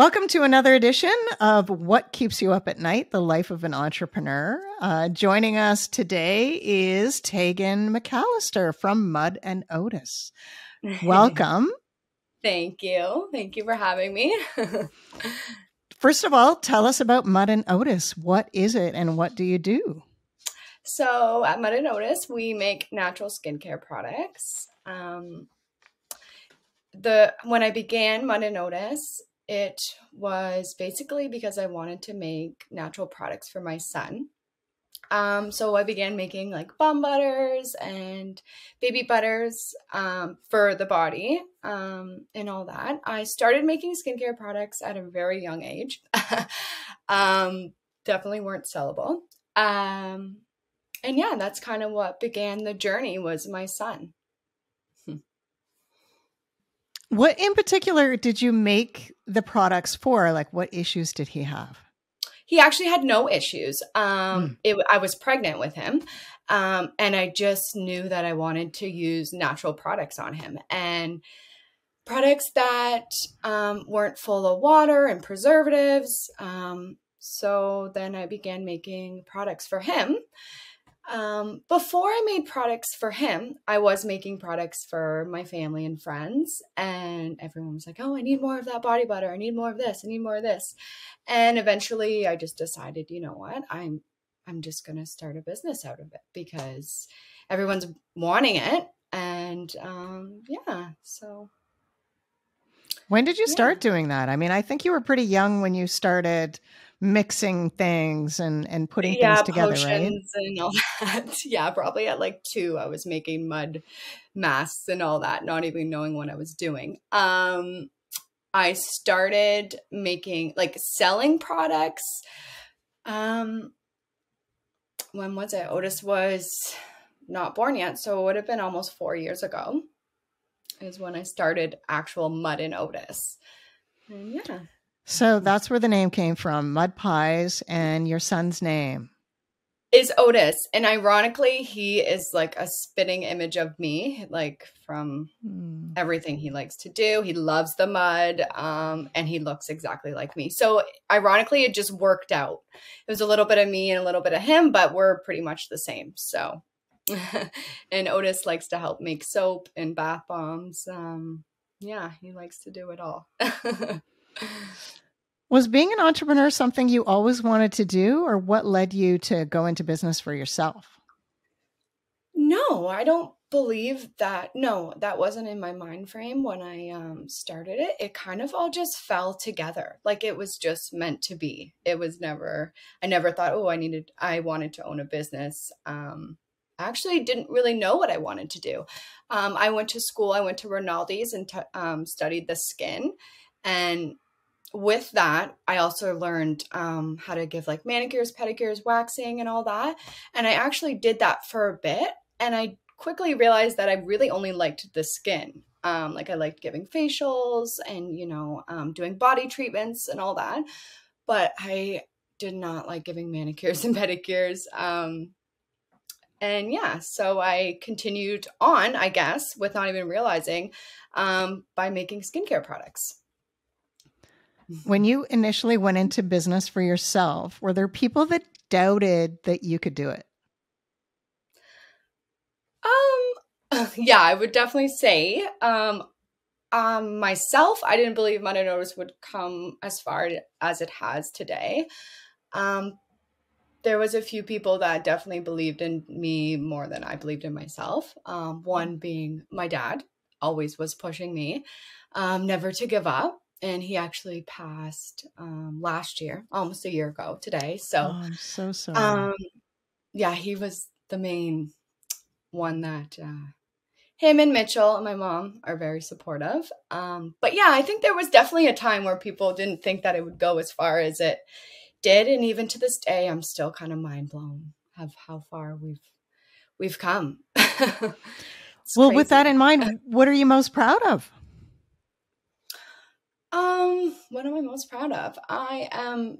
Welcome to another edition of What Keeps You Up at Night, the life of an entrepreneur. Joining us today is Taygen McAllister from Mud and Otis. Welcome. Thank you. Thank you for having me. First of all, tell us about Mud and Otis. What is it and what do you do? So at Mud and Otis, we make natural skincare products. When I began Mud and Otis, it was basically because I wanted to make natural products for my son. So I began making like bum butters and baby butters for the body and all that. I started making skincare products at a very young age. Definitely weren't sellable. And yeah, that's kind of what began the journey was my son. What in particular did you make the products for? Like what issues did he have? He actually had no issues. I was pregnant with him. And I just knew that I wanted to use natural products on him and products that weren't full of water and preservatives. So then I began making products for him. Before I made products for him, I was making products for my family and friends, and everyone was like, oh, I need more of that body butter. I need more of this. I need more of this. And eventually I just decided, you know what, I'm just going to start a business out of it because everyone's wanting it. And, so. When did you start doing that? I mean, I think you were pretty young when you started mixing things and putting things together, right? And all that. Yeah, probably at like 2, I was making mud masks and all that, not even knowing what I was doing. I started making selling products. When was it? Otis was not born yet, so it would have been almost 4 years ago is when I started actual Mud and Otis. And yeah. So that's where the name came from, Mud Pies, and your son's name is Otis. And ironically, he is like a spitting image of me, like from everything he likes to do. He loves the mud, and he looks exactly like me. So ironically, it just worked out. It was a little bit of me and a little bit of him, but we're pretty much the same. So, and Otis likes to help make soap and bath bombs. Yeah, he likes to do it all. Was being an entrepreneur something you always wanted to do, or what led you to go into business for yourself? No, I don't believe that. No, that wasn't in my mind frame when I started it. It kind of all just fell together. Like it was just meant to be. It was never, I never thought, oh, I wanted to own a business. I actually didn't really know what I wanted to do. I went to school, I went to Rinaldi's and studied the skin. And with that, I also learned how to give like manicures, pedicures, waxing and all that. And I actually did that for a bit. And I quickly realized that I really only liked the skin. I liked giving facials and, doing body treatments and all that. But I did not like giving manicures and pedicures. And yeah, so I continued on, I guess, with not even realizing by making skincare products. When you initially went into business for yourself, were there people that doubted that you could do it? Yeah, I would definitely say myself, I didn't believe Mud and Otis would come as far as it has today. There was a few people that definitely believed in me more than I believed in myself. One being my dad, always was pushing me never to give up. And he actually passed last year, almost a year ago today. So I'm so sorry. Yeah, he was the main one that him and Mitchell and my mom are very supportive. But yeah, I think there was definitely a time where people didn't think that it would go as far as it did. And even to this day, I'm still kind of mind blown of how far we've come. Well, crazy. With that in mind, what are you most proud of? What am I most proud of? I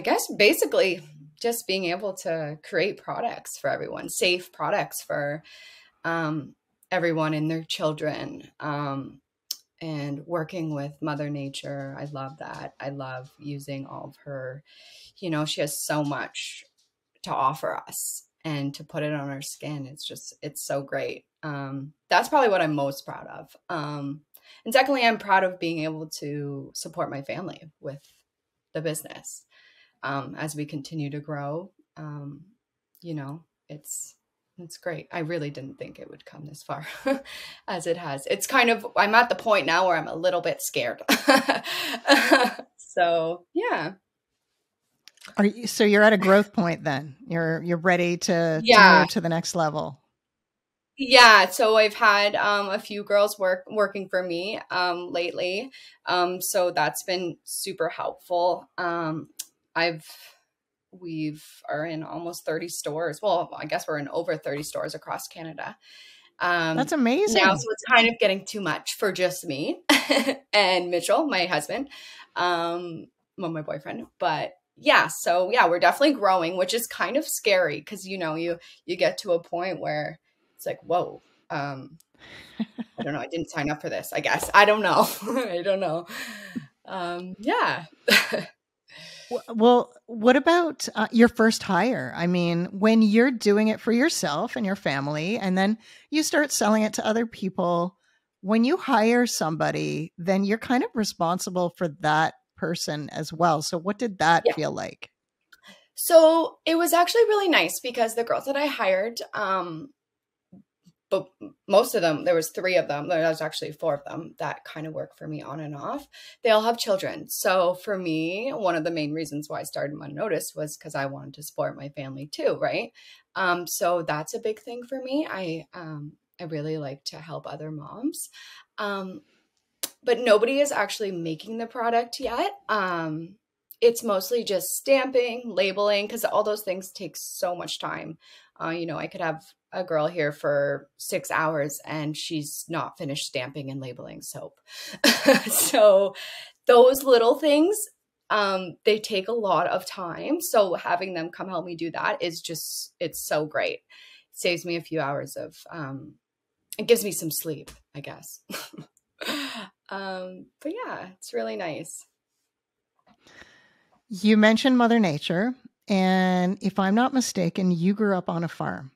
guess basically just being able to create products for everyone, safe products for everyone and their children. and working with Mother Nature. I love that. I love using all of her, she has so much to offer us, and to put it on our skin. It's so great. That's probably what I'm most proud of. And secondly, I'm proud of being able to support my family with the business. As we continue to grow, it's great. I really didn't think it would come this far as it has. It's I'm at the point now where I'm a little bit scared. So yeah. So you're at a growth point then. You're ready to move to the next level. Yeah. So I've had a few girls working for me lately. So that's been super helpful. We are in almost 30 stores. Well, I guess we're in over 30 stores across Canada. That's amazing. Now, so it's kind of getting too much for just me and Mitchell, my husband, my boyfriend. But yeah, so yeah, we're definitely growing, which is kind of scary because, you get to a point where it's like, whoa, I don't know. I didn't sign up for this, I guess. I don't know. I don't know. Yeah. Well, what about your first hire? I mean, when you're doing it for yourself and your family, and then you start selling it to other people, when you hire somebody, then you're kind of responsible for that person as well. So what did that feel like? So it was actually really nice because the girls that I hired, but most of them, there was 3 of them. There was actually 4 of them that kind of work for me on and off. They all have children. So for me, one of the main reasons why I started Mud and Otis was because I wanted to support my family too, right? So that's a big thing for me. I really like to help other moms. But nobody is actually making the product yet. It's mostly just stamping, labeling, because all those things take so much time. I could have a girl here for 6 hours and she's not finished stamping and labeling soap. So those little things, they take a lot of time. So having them come help me do that it's so great. It saves me a few hours of, it gives me some sleep, I guess. But yeah, it's really nice. You mentioned Mother Nature, and if I'm not mistaken, you grew up on a farm.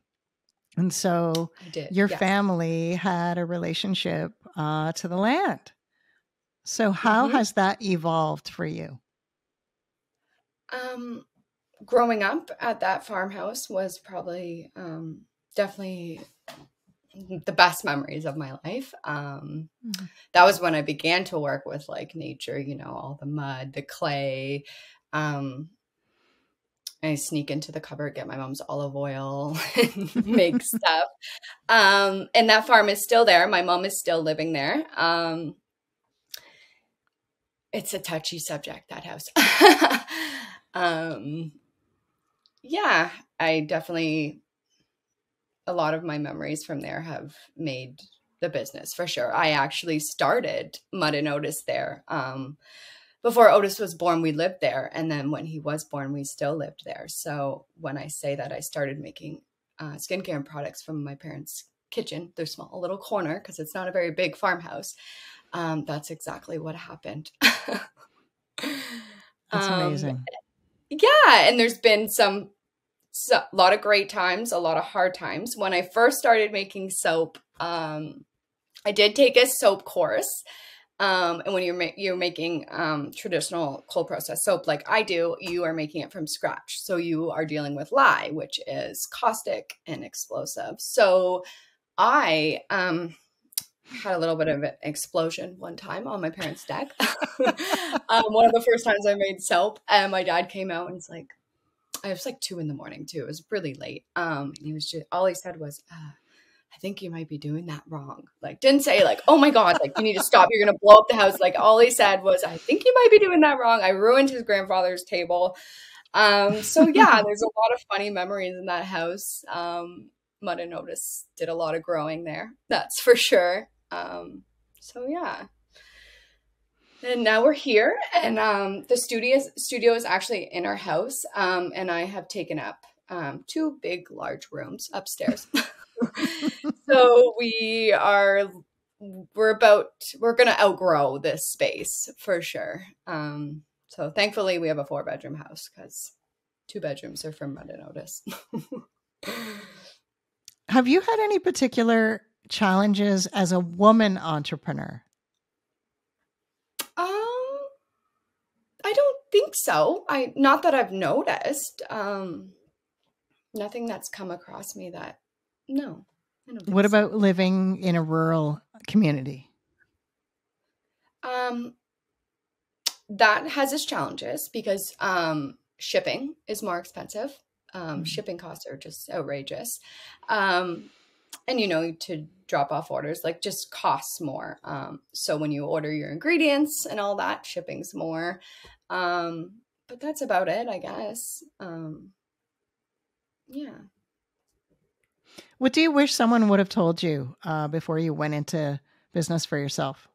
And so your family had a relationship to the land. So how has that evolved for you? Growing up at that farmhouse was probably definitely the best memories of my life. That was when I began to work with like nature, all the mud, the clay. I sneak into the cupboard, get my mom's olive oil, and make stuff. And that farm is still there. My mom is still living there. It's a touchy subject, that house. Yeah, I definitely, a lot of my memories from there have made the business for sure. I actually started Mud and Otis there. Before Otis was born, we lived there. And then when he was born, we still lived there. So when I say that I started making skincare and products from my parents' kitchen, their small little corner, because it's not a very big farmhouse, that's exactly what happened. That's amazing. Yeah. And there's been a lot of great times, a lot of hard times. When I first started making soap, I did take a soap course. And when you're making traditional cold process soap like I do, you are making it from scratch. So you are dealing with lye, which is caustic and explosive. So I had a little bit of an explosion one time on my parents' deck. One of the first times I made soap, and my dad came out and it's like, it was like 2 a.m. too. It was really late. And he was all he said was, I think you might be doing that wrong. Like, didn't say like, oh my God, like you need to stop. You're going to blow up the house. Like all he said was, I think you might be doing that wrong. I ruined his grandfather's table. So yeah, there's a lot of funny memories in that house. Mud and Otis did a lot of growing there. That's for sure. So yeah. And now we're here, and the studio is actually in our house. And I have taken up 2 big, large rooms upstairs. So we are we're going to outgrow this space for sure. So thankfully we have a 4-bedroom house because 2 bedrooms are from Mud and Otis. Have you had any particular challenges as a woman entrepreneur? I don't think so. Not that I've noticed. Nothing that's come across me that, no. I don't think What so. about living in a rural community? That has its challenges because shipping is more expensive. Shipping costs are just outrageous. And, to drop off orders, like, just costs more. So when you order your ingredients and all that, shipping's more. But that's about it, I guess. Yeah. What do you wish someone would have told you before you went into business for yourself?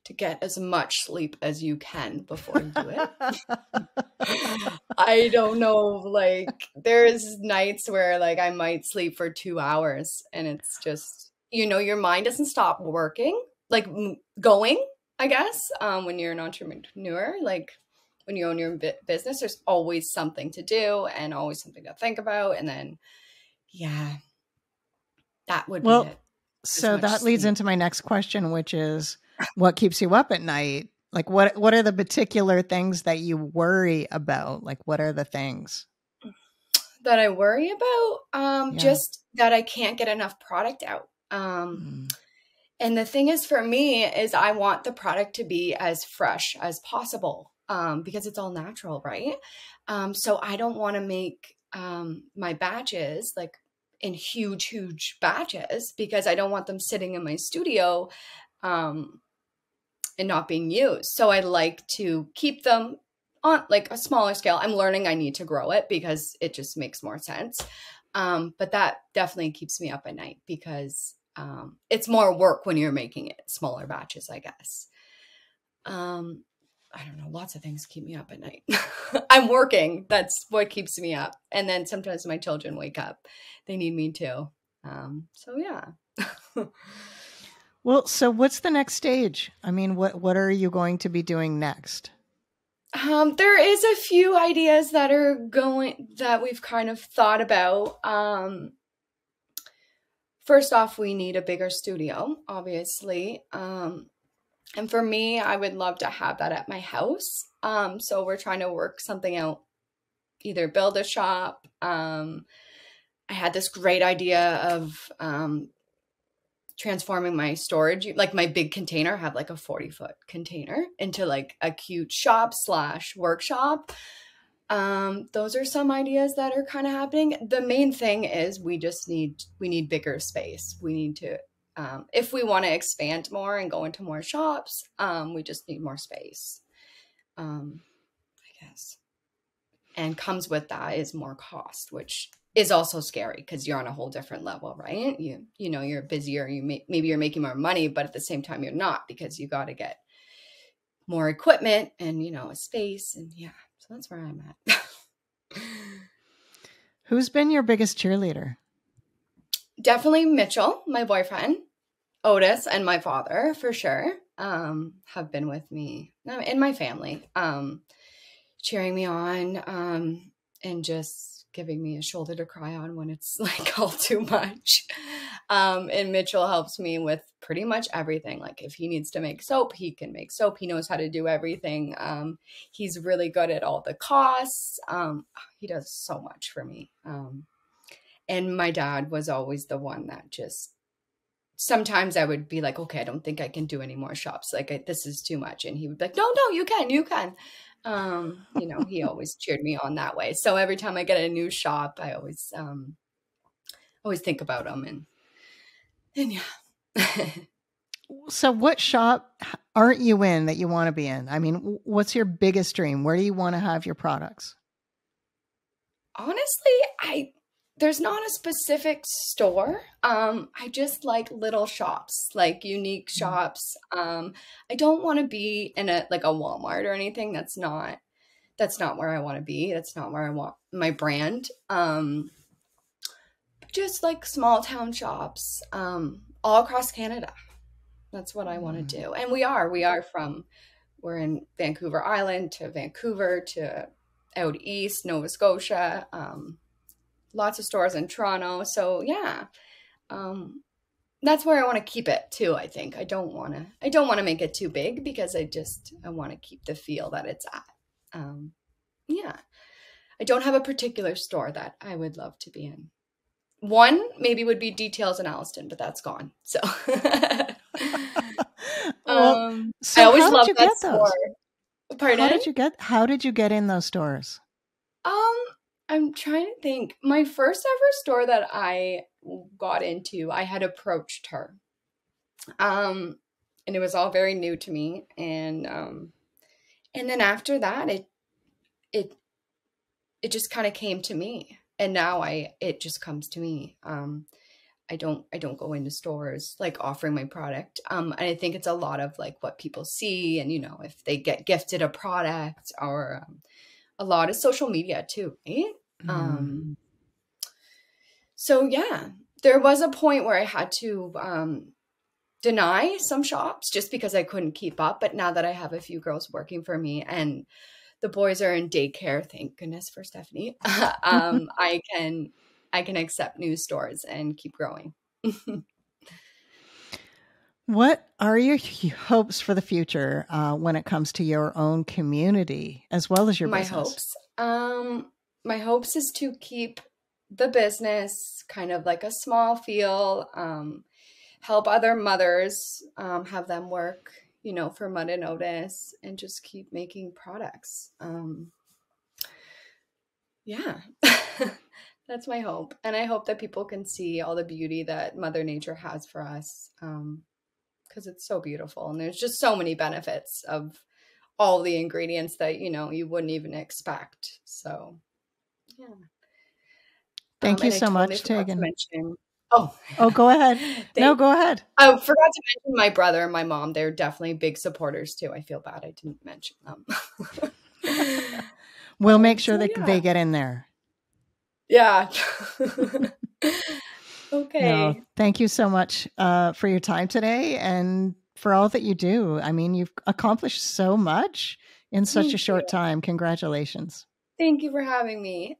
To get as much sleep as you can before you do it. I don't know, like, there's nights where, like, I might sleep for 2 hours and it's just, your mind doesn't stop working, like, going, I guess, when you're an entrepreneur, like, when you own your business, there's always something to do and always something to think about. And then, yeah, that would be it. So that leads into my next question, which is, what keeps you up at night? Like, what are the particular things that you worry about? Like, what are the things that I worry about? Just that I can't get enough product out. And the thing is, for me, is I want the product to be as fresh as possible, because it's all natural, right? So I don't want to make my batches like in huge batches, because I don't want them sitting in my studio and not being used. So I like to keep them on like a smaller scale. I'm learning I need to grow it because it just makes more sense. But that definitely keeps me up at night because it's more work when you're making it smaller batches, I guess. I don't know. Lots of things keep me up at night. I'm working. That's what keeps me up. And then sometimes my children wake up. They need me too. So yeah. Well, so what's the next stage? I mean, what are you going to be doing next? There is a few ideas that we've kind of thought about. First off, we need a bigger studio, obviously. And for me, I would love to have that at my house. So we're trying to work something out, either build a shop. I had this great idea of transforming my storage, like my big container, have like a 40-foot container into like a cute shop/workshop. Those are some ideas that are kind of happening. The main thing is we need bigger space. We need to, if we want to expand more and go into more shops, we just need more space, I guess. And comes with that is more cost, which is also scary because you're on a whole different level, right? You're busier, maybe you're making more money, but at the same time you're not, because you got to get more equipment and, a space. And yeah, so that's where I'm at. Who's been your biggest cheerleader? Definitely Mitchell, my boyfriend, Otis, and my father for sure, have been with me and my family, cheering me on, and just giving me a shoulder to cry on when it's like all too much. And Mitchell helps me with pretty much everything. Like if he needs to make soap, he can make soap. He knows how to do everything. He's really good at all the costs. He does so much for me. And my dad was always the one that just, sometimes I would be like, okay, I don't think I can do any more shops. Like this is too much. And he would be like, no, you can. He always cheered me on that way. So every time I get a new shop, I always think about him and yeah. So what shop aren't you in that you want to be in? I mean, what's your biggest dream? Where do you want to have your products? Honestly, there's not a specific store. I just like little shops, like unique shops. I don't want to be in a Walmart or anything. That's not where I want to be. That's not where I want my brand. Just like small town shops, all across Canada. That's what I want to do. And we're in Vancouver Island to Vancouver to out east, Nova Scotia, lots of stores in Toronto. So yeah, that's where I want to keep it too. I think I don't want to make it too big because I want to keep the feel that it's at. Yeah, I don't have a particular store that I would love to be in. One maybe would be Details in Alliston, but that's gone. So, so I always loved that store. Pardon? How did you get in those stores? I'm trying to think. My first ever store that I got into, I had approached her. And it was all very new to me. And then after that, it just kind of came to me. And now it just comes to me. I don't go into stores like offering my product. And I think it's a lot of like what people see and, if they get gifted a product or a lot of social media too, right? So yeah, there was a point where I had to deny some shops just because I couldn't keep up. But now that I have a few girls working for me and the boys are in daycare, thank goodness for Stephanie, I can accept new stores and keep growing. What are your hopes for the future when it comes to your own community as well as your business? My hopes is to keep the business kind of like a small feel, help other mothers, have them work, for Mud and Otis, and just keep making products. Yeah. That's my hope. And I hope that people can see all the beauty that Mother Nature has for us, because it's so beautiful. And there's just so many benefits of all the ingredients that, you wouldn't even expect. So, yeah. Thank you so much, Taygen. Oh, go ahead. No, go ahead. I forgot to mention my brother and my mom. They're definitely big supporters too. I feel bad I didn't mention them. We'll make sure that they get in there. Yeah. Okay. No, thank you so much for your time today and for all that you do. I mean, you've accomplished so much in such a short time. Congratulations. Thank you for having me.